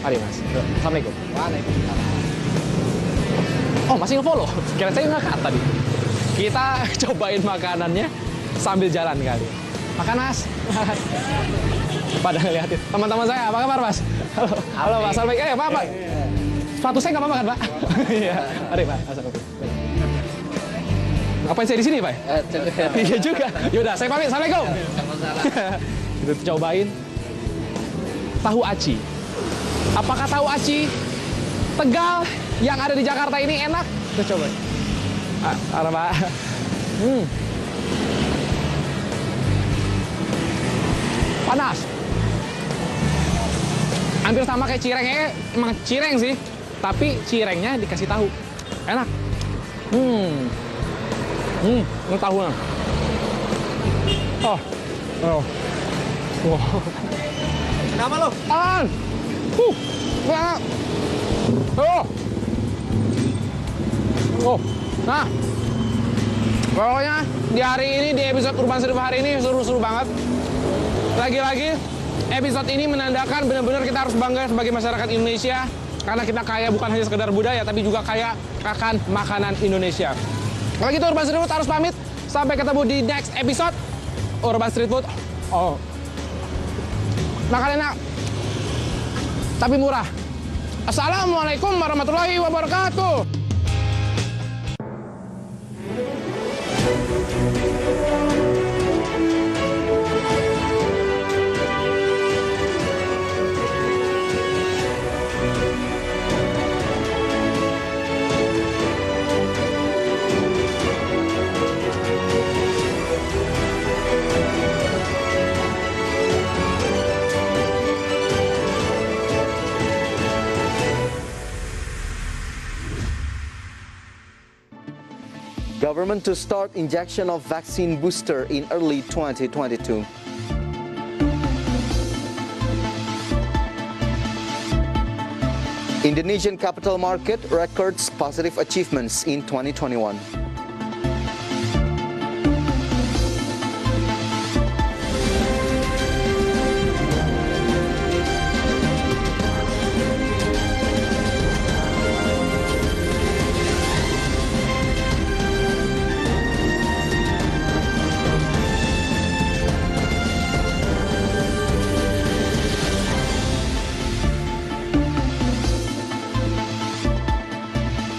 Mari Mas. Assalamualaikum. Waalaikumsalam. Oh, masih nge-follow? Kira saya nge-cut tadi. Kita cobain makanannya sambil jalan kali. Makan Mas. Pada ngeliatin. Teman-teman saya, apa kabar Mas? Halo Mas. Assalamualaikum. Pak. Sepatu saya nggak apa-apa kan Pak? Iya. Mari Pak. Assalamualaikum. Ngapain saya di sini Pak? Iya juga. Yaudah, saya pamit. Assalamualaikum. Kita cobain tahu aci. Apakah tahu aci Tegal yang ada di Jakarta ini enak? Kita coba. Ada Pak. Panas. Hampir sama kayak cirengnya, emang cireng sih. Tapi cirengnya dikasih tahu. Enak. Ini tahunya. Oh. Wow. Kenapa lo? Enak. Nah, pokoknya di hari ini, di episode Urban Seribu hari ini seru-seru banget. Lagi-lagi episode ini menandakan benar-benar kita harus bangga sebagai masyarakat Indonesia karena kita kaya bukan hanya sekedar budaya tapi juga kaya akan makanan Indonesia. Kalau gitu Urban Street Food harus pamit. Sampai ketemu di next episode Urban Street Food. Makan enak tapi murah. Assalamualaikum warahmatullahi wabarakatuh. Government to start injection of vaccine booster in early 2022. Indonesian capital market records positive achievements in 2021.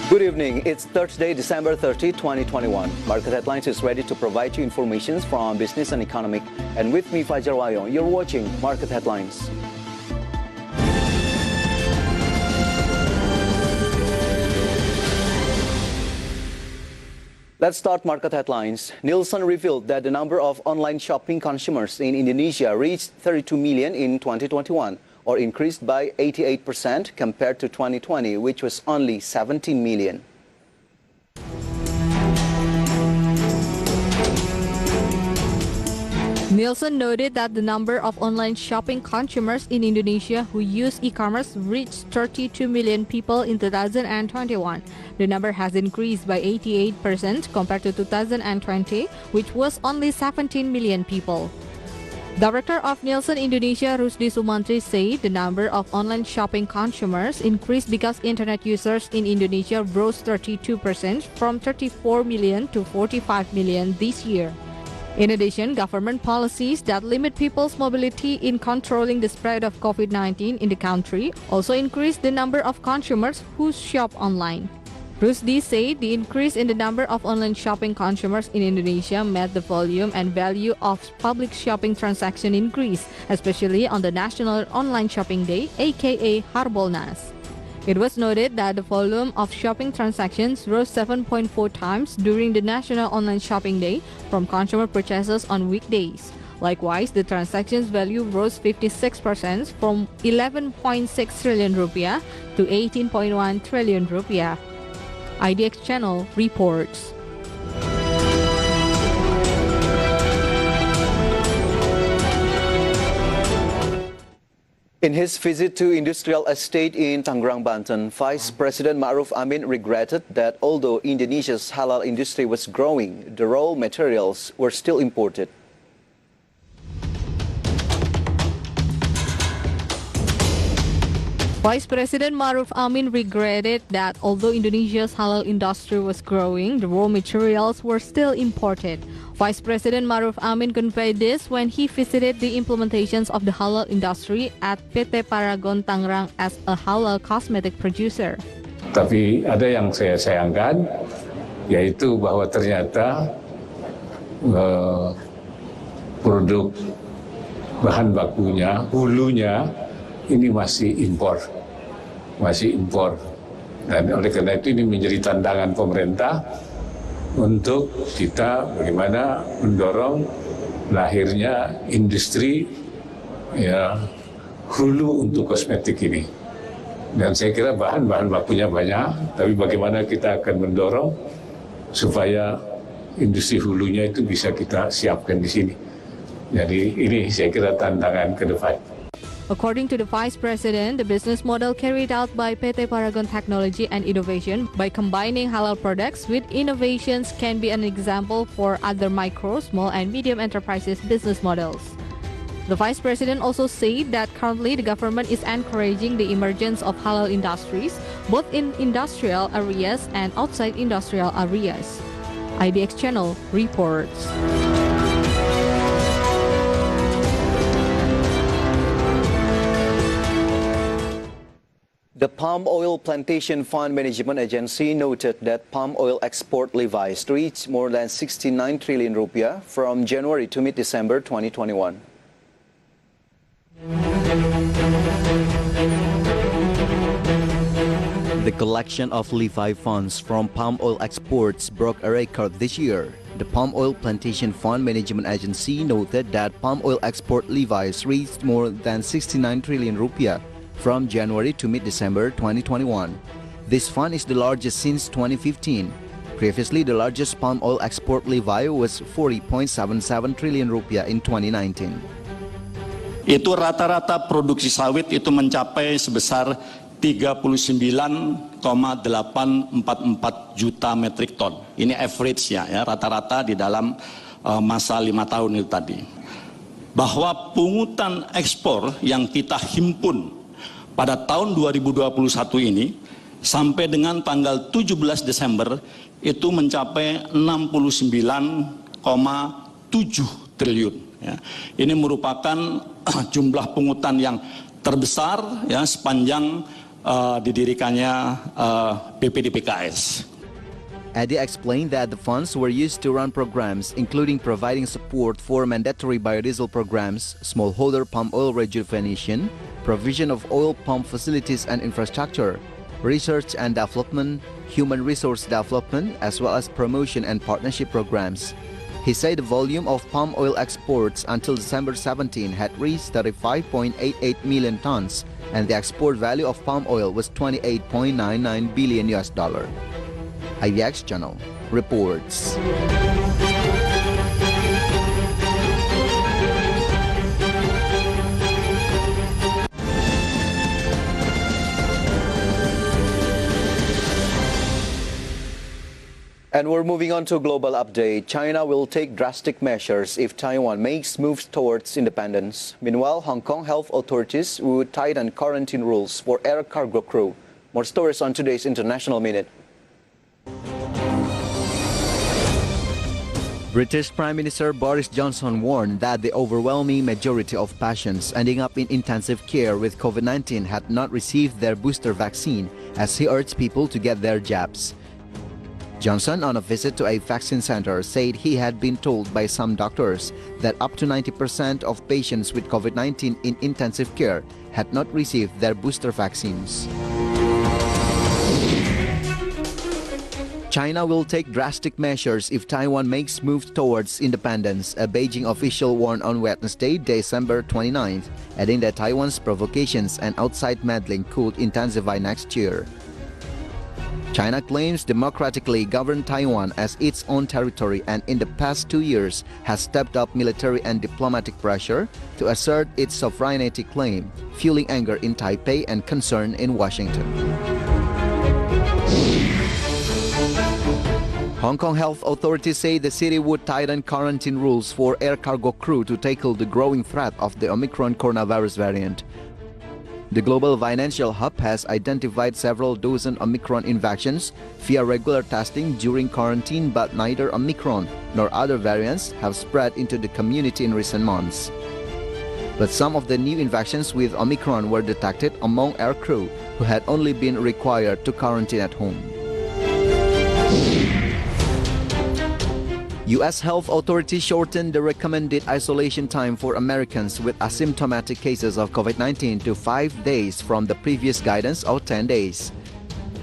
Good evening. It's Thursday, December 30, 2021. Market Headlines is ready to provide you information from business and economic. And with me, Fajar Wayong, you're watching Market Headlines. Let's start Market Headlines. Nielsen revealed that the number of online shopping consumers in Indonesia reached 32 million in 2021. Or increased by 88% compared to 2020, which was only 17 million. Nielsen noted that the number of online shopping consumers in Indonesia who use e-commerce reached 32 million people in 2021. The number has increased by 88% compared to 2020, which was only 17 million people. Director of Nielsen Indonesia, Rusdi Sumantri, said the number of online shopping consumers increased because internet users in Indonesia rose 32% from 34 million to 45 million this year. In addition, government policies that limit people's mobility in controlling the spread of COVID-19 in the country also increased the number of consumers who shop online. Rusdi said the increase in the number of online shopping consumers in Indonesia met the volume and value of public shopping transaction increase, especially on the National Online Shopping Day, aka Harbolnas. It was noted that the volume of shopping transactions rose 7.4 times during the National Online Shopping Day from consumer purchases on weekdays. Likewise, the transactions value rose 56% from 11.6 trillion rupiah to 18.1 trillion rupiah. IDX Channel reports. In his visit to industrial estate in Tangerang, Banten, Vice President Ma'ruf Amin regretted that although Indonesia's halal industry was growing, the raw materials were still imported. Vice President Maruf Amin regretted that although Indonesia's halal industry was growing, the raw materials were still imported. Vice President Maruf Amin conveyed this when he visited the implementations of the halal industry at PT Paragon Tangerang as a halal cosmetic producer. Tapi ada yang saya sayangkan, yaitu bahwa ternyata produk bahan bakunya, hulunya, ini masih impor. Dan oleh karena itu ini menjadi tantangan pemerintah untuk kita bagaimana mendorong lahirnya industri hulu untuk kosmetik ini. Dan saya kira bahan bakunya banyak, tapi bagaimana kita akan mendorong supaya industri hulunya itu bisa kita siapkan di sini. Jadi ini saya kira tantangan ke depan. According to the Vice President, the business model carried out by PT Paragon Technology and Innovation by combining halal products with innovations can be an example for other micro, small, and medium enterprises business models. The Vice President also said that currently the government is encouraging the emergence of halal industries, both in industrial areas and outside industrial areas. IDX Channel reports. The Palm Oil Plantation Fund Management Agency noted that palm oil export levies reached more than 69 trillion rupiah from January to mid-December 2021. The collection of levy funds from palm oil exports broke a record this year. The Palm Oil Plantation Fund Management Agency noted that palm oil export levies reached more than 69 trillion rupiah from January to mid-December 2021. This fund is the largest since 2015. Previously, the largest palm oil export levy was 40.77 trillion rupiah in 2019. Itu rata-rata produksi sawit itu mencapai sebesar 39,844 juta metrik ton. Ini average-nya ya, rata-rata di dalam masa 5 tahun itu tadi. Bahwa pungutan ekspor yang kita himpun pada tahun 2021 ini sampai dengan tanggal 17 Desember itu mencapai 69,7 triliun. Ya. Ini merupakan jumlah pungutan yang terbesar ya, sepanjang didirikannya BPDPKS. Adi explained that the funds were used to run programs including providing support for mandatory biodiesel programs, smallholder palm oil rejuvenation, provision of oil pump facilities and infrastructure, research and development, human resource development, as well as promotion and partnership programs. He said the volume of palm oil exports until December 17 had reached 35.88 million tons, and the export value of palm oil was $28.99 billion. IDX Channel reports. And we're moving on to a global update. China will take drastic measures if Taiwan makes moves towards independence. Meanwhile, Hong Kong health authorities would tighten quarantine rules for air cargo crew. More stories on today's International Minute. British Prime Minister Boris Johnson warned that the overwhelming majority of patients ending up in intensive care with COVID-19 had not received their booster vaccine, as he urged people to get their jabs. Johnson, on a visit to a vaccine center, said he had been told by some doctors that up to 90% of patients with COVID-19 in intensive care had not received their booster vaccines. China will take drastic measures if Taiwan makes moves towards independence, a Beijing official warned on Wednesday, December 29th, adding that Taiwan's provocations and outside meddling could intensify next year. China claims democratically governed Taiwan as its own territory and in the past 2 years has stepped up military and diplomatic pressure to assert its sovereignty claim, fueling anger in Taipei and concern in Washington. Hong Kong health authorities say the city would tighten quarantine rules for air cargo crew to tackle the growing threat of the Omicron coronavirus variant. The global financial hub has identified several dozen Omicron infections via regular testing during quarantine, but neither Omicron nor other variants have spread into the community in recent months. But some of the new infections with Omicron were detected among aircrew who had only been required to quarantine at home. U.S. health authorities shortened the recommended isolation time for Americans with asymptomatic cases of COVID-19 to 5 days from the previous guidance of 10 days.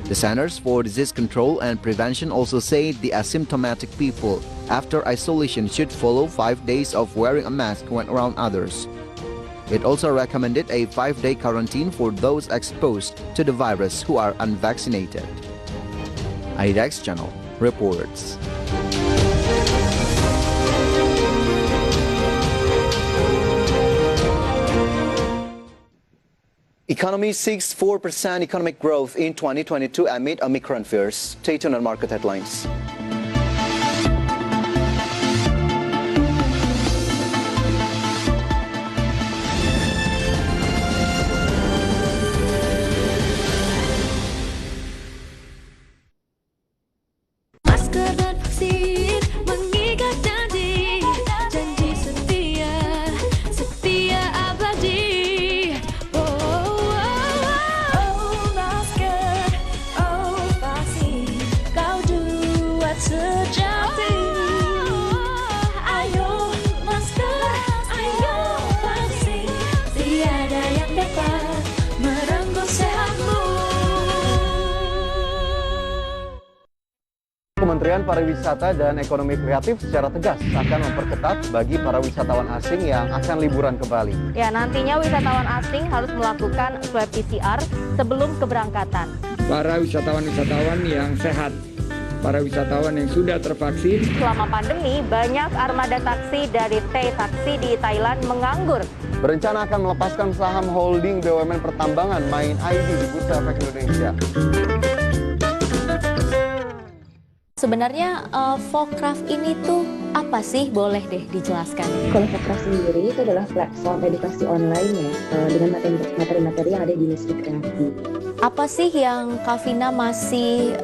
The Centers for Disease Control and Prevention also said the asymptomatic people after isolation should follow 5 days of wearing a mask when around others. It also recommended a 5-day quarantine for those exposed to the virus who are unvaccinated. IDX Channel reports. Economy seeks 4% economic growth in 2022 amid Omicron fears. Stay tuned on market headlines. Masker dan vaksin mengikat janji, janji setia, setia abadi. Oh masker, oh vaksin, kau buat sejati. Ayo masker, ayo vaksin, tiada yang dapat merenggut sehatmu. Kementerian Pariwisata dan Ekonomi Kreatif secara tegas akan memperketat bagi para wisatawan asing yang akan liburan ke Bali. Ya, nantinya wisatawan asing harus melakukan swab PCR sebelum keberangkatan. Para wisatawan-wisatawan yang sehat, para wisatawan yang sudah tervaksin. Selama pandemi, banyak armada taksi dari Taksi di Thailand menganggur. Berencana akan melepaskan saham holding BUMN pertambangan Main ID di Bursa Efek Indonesia. Sebenarnya Fokraft ini tuh apa sih? Boleh deh dijelaskan. Kalau Fokraft sendiri itu adalah platform edukasi online ya, dengan materi-materi yang ada di industri kreatif. Apa sih yang Kak Vina masih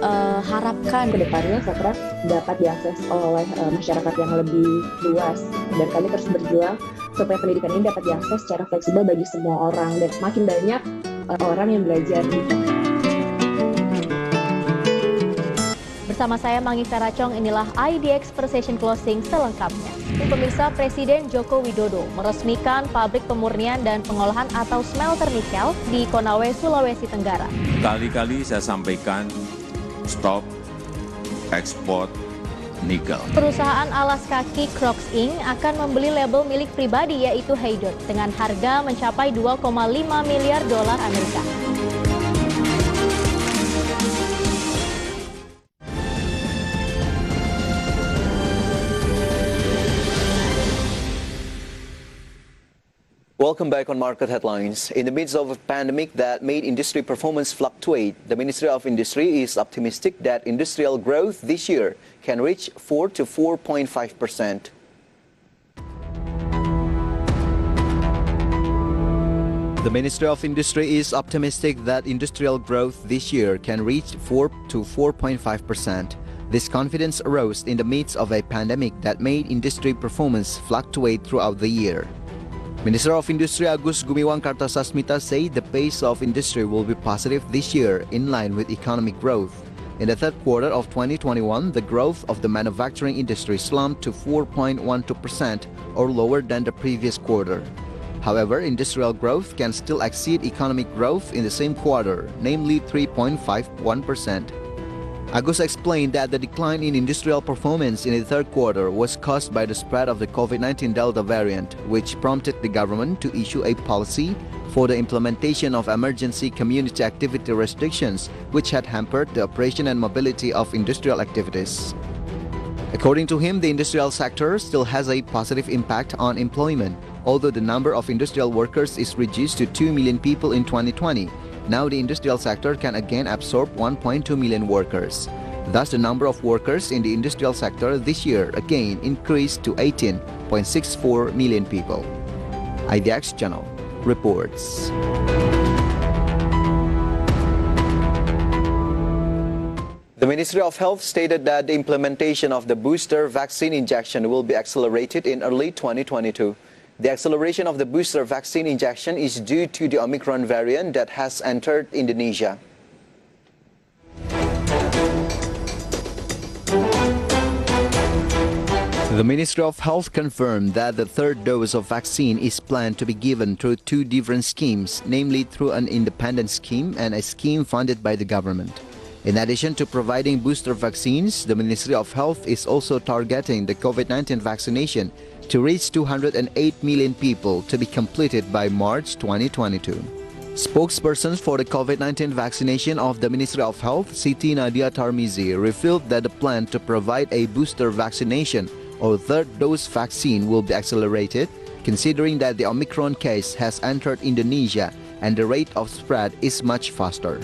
harapkan? Kedepannya Fokraft dapat diakses oleh masyarakat yang lebih luas, dan kami terus berjuang supaya pendidikan ini dapat diakses secara fleksibel bagi semua orang, dan makin banyak orang yang belajar di Fokraft. Bersama saya Mangivera Tjong, inilah IDX Precision Closing selengkapnya. Pemirsa, Presiden Joko Widodo meresmikan pabrik pemurnian dan pengolahan atau smelter nikel di Konawe, Sulawesi Tenggara. Kali-kali saya sampaikan stop ekspor nikel. Perusahaan alas kaki Crocs Inc. akan membeli label milik pribadi yaitu Haydot dengan harga mencapai 2,5 miliar dolar Amerika. Welcome back on Market Headlines. In the midst of a pandemic that made industry performance fluctuate, the Ministry of Industry is optimistic that industrial growth this year can reach 4 to 4.5%. The Ministry of Industry is optimistic that industrial growth this year can reach 4 to 4.5%. This confidence arose in the midst of a pandemic that made industry performance fluctuate throughout the year. Minister of Industry Agus Gumiwang Kartasasmita said the pace of industry will be positive this year in line with economic growth. In the third quarter of 2021, the growth of the manufacturing industry slumped to 4.12% or lower than the previous quarter. However, industrial growth can still exceed economic growth in the same quarter, namely 3.51%. Agus explained that the decline in industrial performance in the third quarter was caused by the spread of the COVID-19 Delta variant, which prompted the government to issue a policy for the implementation of emergency community activity restrictions, which had hampered the operation and mobility of industrial activities. According to him, the industrial sector still has a positive impact on employment, although the number of industrial workers is reduced to 2 million people in 2020. Now the industrial sector can again absorb 1.2 million workers. Thus, the number of workers in the industrial sector this year again increased to 18.64 million people. IDX Channel reports. The Ministry of Health stated that the implementation of the booster vaccine injection will be accelerated in early 2022. The acceleration of the booster vaccine injection is due to the Omicron variant that has entered Indonesia. The Ministry of Health confirmed that the third dose of vaccine is planned to be given through two different schemes, namely through an independent scheme and a scheme funded by the government. In addition to providing booster vaccines, the Ministry of Health is also targeting the COVID-19 vaccination to reach 208 million people to be completed by March 2022. Spokesperson for the COVID-19 vaccination of the Ministry of Health, Siti Nadia Tarmizi, revealed that the plan to provide a booster vaccination or third dose vaccine will be accelerated, considering that the Omicron case has entered Indonesia and the rate of spread is much faster.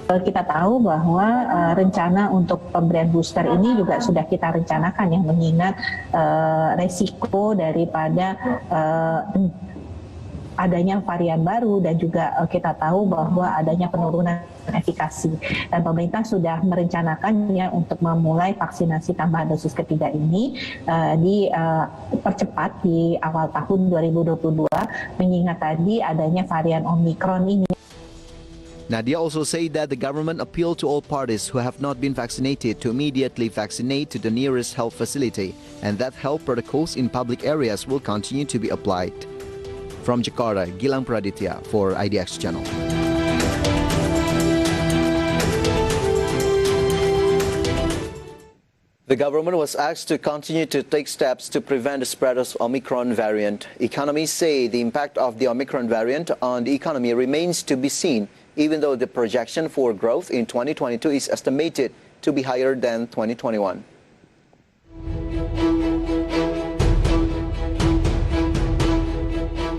Kita tahu bahwa rencana untuk pemberian booster ini juga sudah kita rencanakan ya, mengingat resiko daripada adanya varian baru dan juga kita tahu bahwa adanya penurunan efikasi, dan pemerintah sudah merencanakannya untuk memulai vaksinasi tambahan dosis ketiga ini dipercepat di awal tahun 2022 mengingat tadi adanya varian Omicron ini. Nadia also said that the government appealed to all parties who have not been vaccinated to immediately vaccinate to the nearest health facility, and that health protocols in public areas will continue to be applied. From Jakarta, Gilang Praditya for IDX Channel. The government was asked to continue to take steps to prevent the spread of Omicron variant. Economists say the impact of the Omicron variant on the economy remains to be seen, even though the projection for growth in 2022 is estimated to be higher than 2021.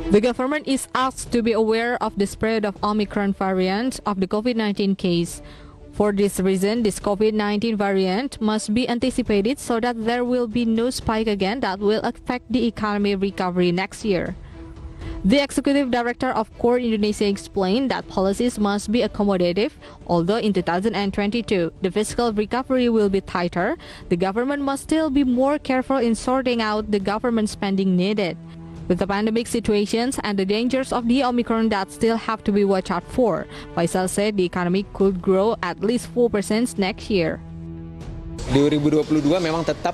The government is asked to be aware of the spread of Omicron variant of the COVID-19 case. For this reason, this COVID-19 variant must be anticipated so that there will be no spike again that will affect the economy recovery next year. The Executive Director of Core Indonesia explained that policies must be accommodative. Although in 2022, the fiscal recovery will be tighter, the government must still be more careful in sorting out the government spending needed. With the pandemic situations and the dangers of the Omicron that still have to be watched out for, Faisal said the economy could grow at least 4% next year. 2022 memang tetap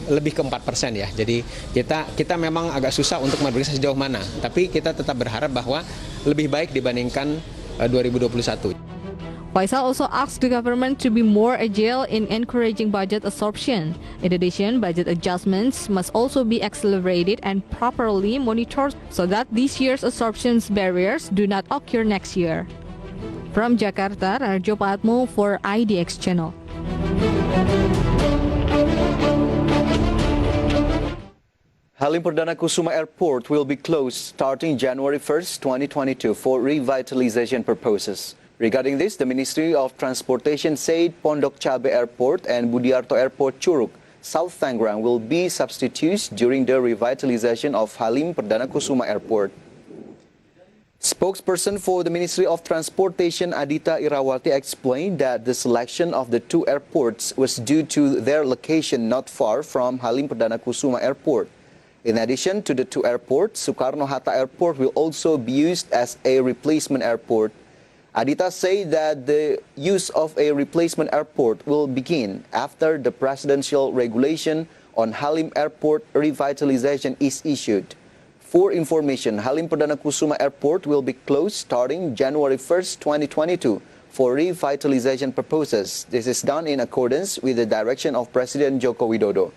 lebih ke 4% ya. Jadi kita memang agak susah untuk memprediksi sejauh mana. Tapi kita tetap berharap bahwa lebih baik dibandingkan 2021. Faisal also asked the government to be more agile in encouraging budget absorption. In addition, budget adjustments must also be accelerated and properly monitored so that this year's absorption barriers do not occur next year. From Jakarta, Rajo Patmo for IDX Channel. Halim Perdana Kusuma Airport will be closed starting January 1st, 2022 for revitalization purposes. Regarding this, the Ministry of Transportation said Pondok Cabe Airport and Budiarto Airport Curug, South Tangerang will be substitutes during the revitalization of Halim Perdana Kusuma Airport. Spokesperson for the Ministry of Transportation Adita Irawati explained that the selection of the two airports was due to their location not far from Halim Perdana Kusuma Airport. In addition to the two airports, Soekarno-Hatta Airport will also be used as a replacement airport. Adita said that the use of a replacement airport will begin after the presidential regulation on Halim Airport revitalization is issued. For information, Halim Perdana Kusuma Airport will be closed starting January 1st, 2022 for revitalization purposes. This is done in accordance with the direction of President Joko Widodo.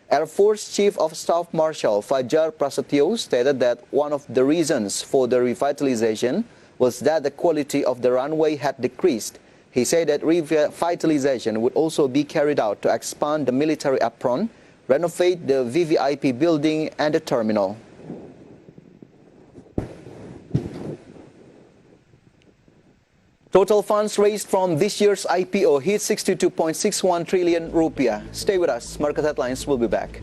Air Force Chief of Staff Marshal Fajar Prasetyo stated that one of the reasons for the revitalization was that the quality of the runway had decreased. He said that revitalization would also be carried out to expand the military apron, renovate the VVIP building and the terminal. Total funds raised from this year's IPO hit 62.61 trillion rupiah. Stay with us. Market Headlines will be back.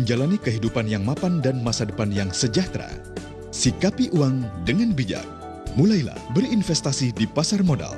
menjalani kehidupan yang mapan dan masa depan yang sejahtera. Sikapi uang dengan bijak. Mulailah berinvestasi di pasar modal.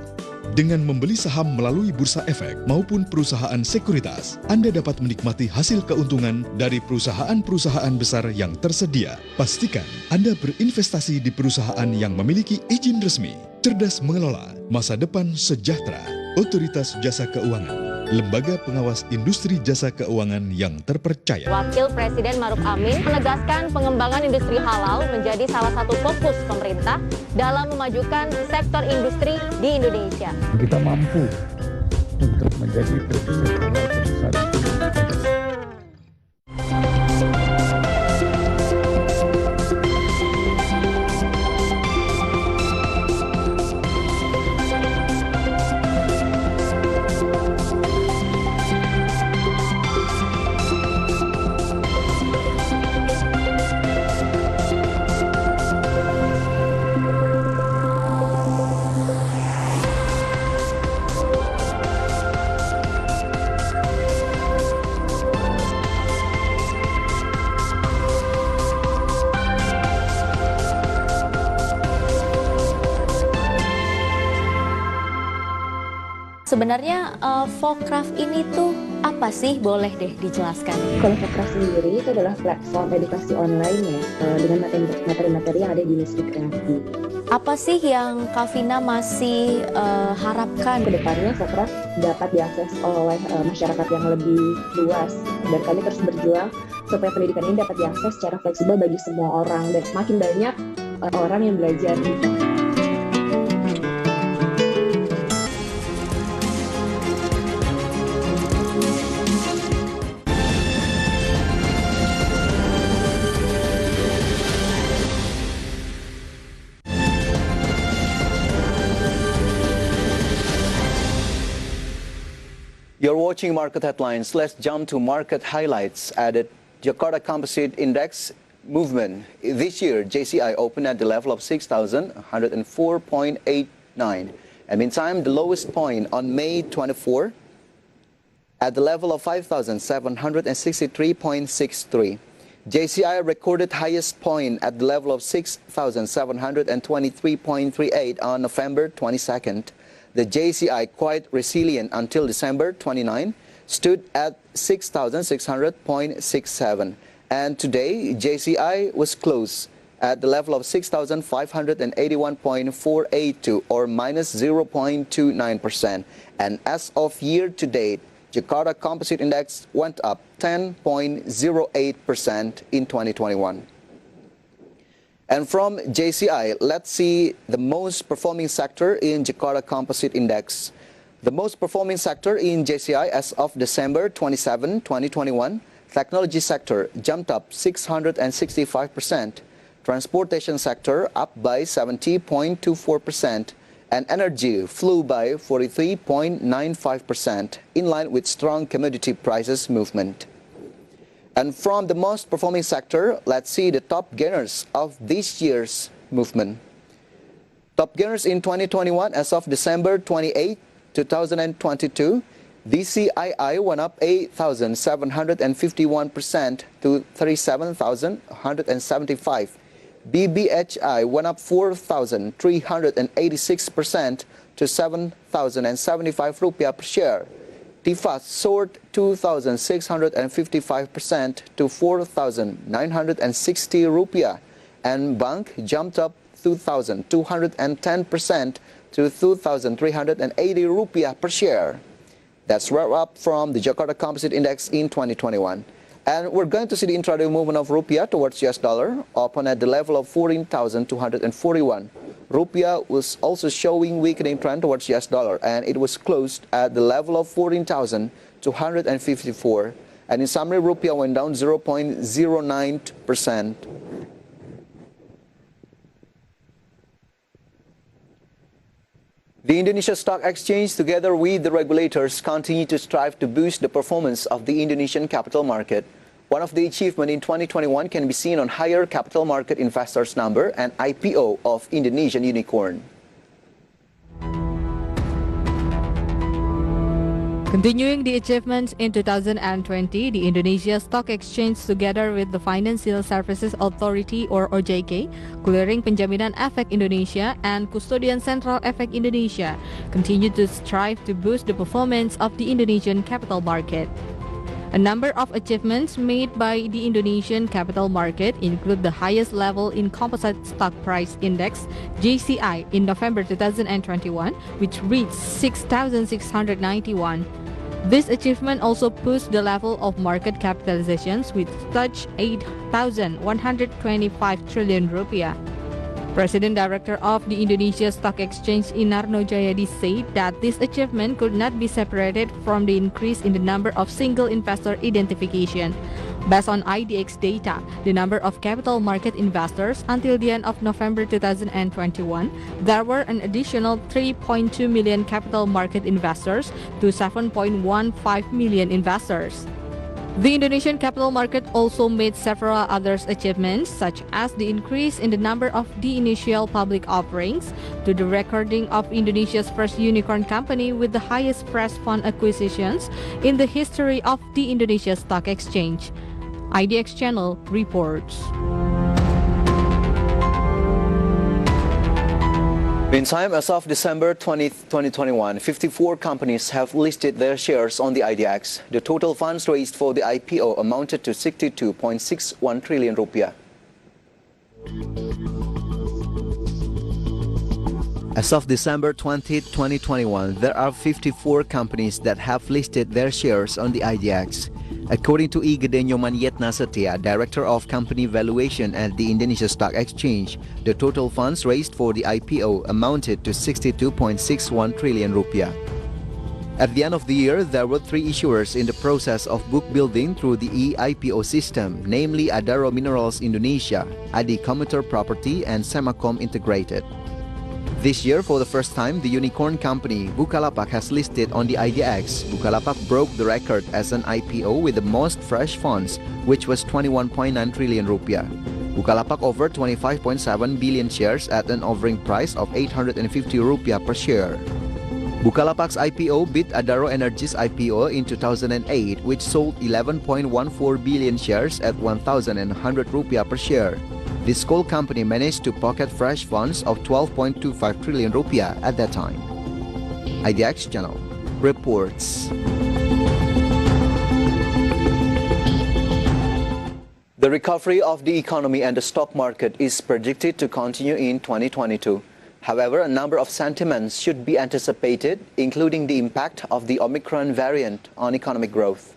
Dengan membeli saham melalui Bursa Efek maupun perusahaan sekuritas, Anda dapat menikmati hasil keuntungan dari perusahaan-perusahaan besar yang tersedia. Pastikan Anda berinvestasi di perusahaan yang memiliki izin resmi, cerdas mengelola, masa depan sejahtera. Otoritas Jasa Keuangan, lembaga pengawas industri jasa keuangan yang terpercaya. Wakil Presiden Maruf Amin menegaskan pengembangan industri halal menjadi salah satu fokus pemerintah dalam memajukan sektor industri di Indonesia. Kita mampu untuk menjadi presiden halal terbesar. Sebenarnya Fokraf ini tuh apa sih? Boleh deh dijelaskan. Kalau Fokraf sendiri itu adalah platform edukasi online ya, dengan materi-materi yang ada di industri kreatif. Apa sih yang Kak Vina masih harapkan? Kedepannya Fokraf dapat diakses oleh masyarakat yang lebih luas, dan kami terus berjuang supaya pendidikan ini dapat diakses secara fleksibel bagi semua orang, dan semakin banyak orang yang belajar. You're watching Market Headlines. Let's jump to market highlights at the Jakarta Composite Index movement. This year, JCI opened at the level of 6,104.89. And meantime, the lowest point on May 24 at the level of 5,763.63. JCI recorded highest point at the level of 6,723.38 on November 22nd. The JCI, quite resilient until December 29, stood at 6,600.67. And today, JCI was closed at the level of 6,581.482, or minus 0.29%. And as of year to date, Jakarta Composite Index went up 10.08% in 2021. And from JCI, let's see the most performing sector in Jakarta Composite Index. The most performing sector in JCI as of December 27, 2021, technology sector jumped up 665%, transportation sector up by 70.24%, and energy flew by 43.95%, in line with strong commodity prices movement. And from the most performing sector, let's see the top gainers of this year's movement. Top gainers in 2021 as of December 28, 2022, DCII went up 8,751% to 37,175. BBHI went up 4,386% to 7,075 rupiah per share. TIFAS soared 2,655% to 4,960 rupiah, and Bank jumped up 2,210% to 2,380 rupiah per share. That's wrap up from the Jakarta Composite Index in 2021. And we're going to see the intraday movement of rupiah towards US dollar, open at the level of 14,241. Rupiah was also showing weakening trend towards US dollar, and it was closed at the level of 14,254. And in summary, rupiah went down 0.09%. The Indonesia Stock Exchange, together with the regulators, continue to strive to boost the performance of the Indonesian capital market. One of the achievements in 2021 can be seen on higher capital market investors number and IPO of Indonesian unicorn. Continuing the achievements in 2020, the Indonesia Stock Exchange together with the Financial Services Authority or OJK, Clearing Penjaminan Efek Indonesia and Custodian Central Efek Indonesia continue to strive to boost the performance of the Indonesian capital market. A number of achievements made by the Indonesian capital market include the highest level in Composite Stock Price Index (JCI) in November 2021, which reached 6,691. This achievement also pushed the level of market capitalizations, which touched 8,125 trillion rupiah. President Director of the Indonesia Stock Exchange Inarno Jayadi said that this achievement could not be separated from the increase in the number of single investor identification. Based on IDX data, the number of capital market investors until the end of November 2021, there were an additional 3.2 million capital market investors to 7.15 million investors. The Indonesian capital market also made several other achievements, such as the increase in the number of the initial public offerings, to the recording of Indonesia's first unicorn company with the highest fresh fund acquisitions in the history of the Indonesia Stock Exchange. IDX Channel reports. Meantime, as of December 20, 2021, 54 companies have listed their shares on the IDX. The total funds raised for the IPO amounted to 62.61 trillion rupiah. As of December 20, 2021, there are 54 companies that have listed their shares on the IDX. According to Gedung Yetna Setia, Director of Company Valuation at the Indonesia Stock Exchange, the total funds raised for the IPO amounted to 62.61 trillion rupiah. At the end of the year, there were 3 issuers in the process of book building through the e-IPO system, namely Adaro Minerals Indonesia, Adi Commuter Property, and Semacom Integrated. This year, for the first time, the unicorn company Bukalapak has listed on the IDX. Bukalapak broke the record as an IPO with the most fresh funds, which was 21.9 trillion rupiah. Bukalapak offered 25.7 billion shares at an offering price of 850 rupiah per share. Bukalapak's IPO beat Adaro Energy's IPO in 2008, which sold 11.14 billion shares at 1,100 rupiah per share. This coal company managed to pocket fresh funds of 12.25 trillion rupiah at that time. IDX Channel reports. The recovery of the economy and the stock market is predicted to continue in 2022. However, a number of sentiments should be anticipated, including the impact of the Omicron variant on economic growth.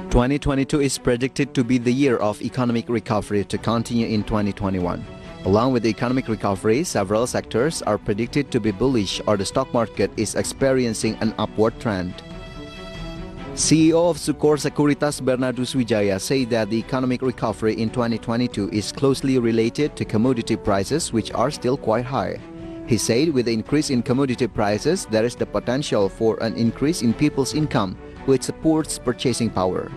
2022 is predicted to be the year of economic recovery to continue in 2021. Along with the economic recovery, several sectors are predicted to be bullish or the stock market is experiencing an upward trend. CEO of Sukor Sekuritas Bernardus Wijaya said that the economic recovery in 2022 is closely related to commodity prices, which are still quite high. He said with the increase in commodity prices, there is the potential for an increase in people's income, which supports purchasing power.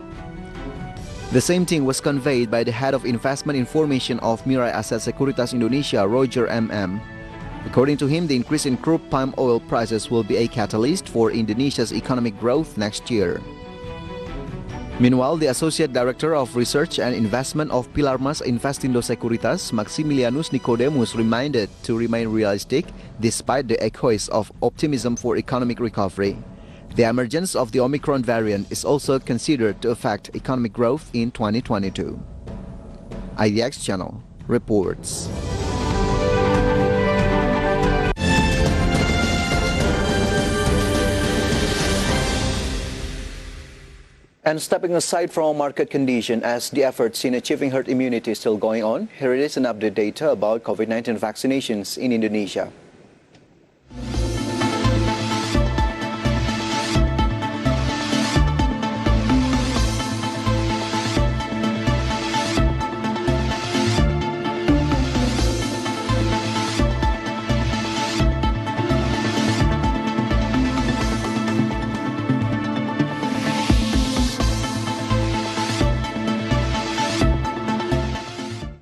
The same thing was conveyed by the head of investment information of Mirae Asset Sekuritas Indonesia, Roger MM. According to him, the increase in crude palm oil prices will be a catalyst for Indonesia's economic growth next year. Meanwhile, the Associate Director of Research and Investment of Pilar Mas Investindo Sekuritas, Maximilianus Nicodemus, reminded to remain realistic despite the echoes of optimism for economic recovery. The emergence of the Omicron variant is also considered to affect economic growth in 2022. IDX Channel reports. And stepping aside from market condition, as the efforts in achieving herd immunity is still going on, here it is an update data about COVID-19 vaccinations in Indonesia.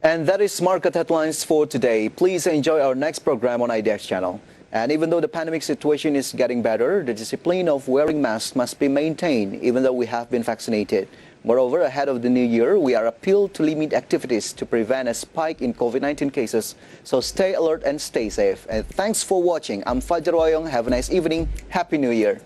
And that is market headlines for today. Please enjoy our next program on IDX Channel. And even though the pandemic situation is getting better, the discipline of wearing masks must be maintained even though we have been vaccinated. Moreover, ahead of the new year, we are appealed to limit activities to prevent a spike in COVID-19 cases. So stay alert and stay safe. And thanks for watching. I'm Fajar Wayong. Have a nice evening. Happy New Year.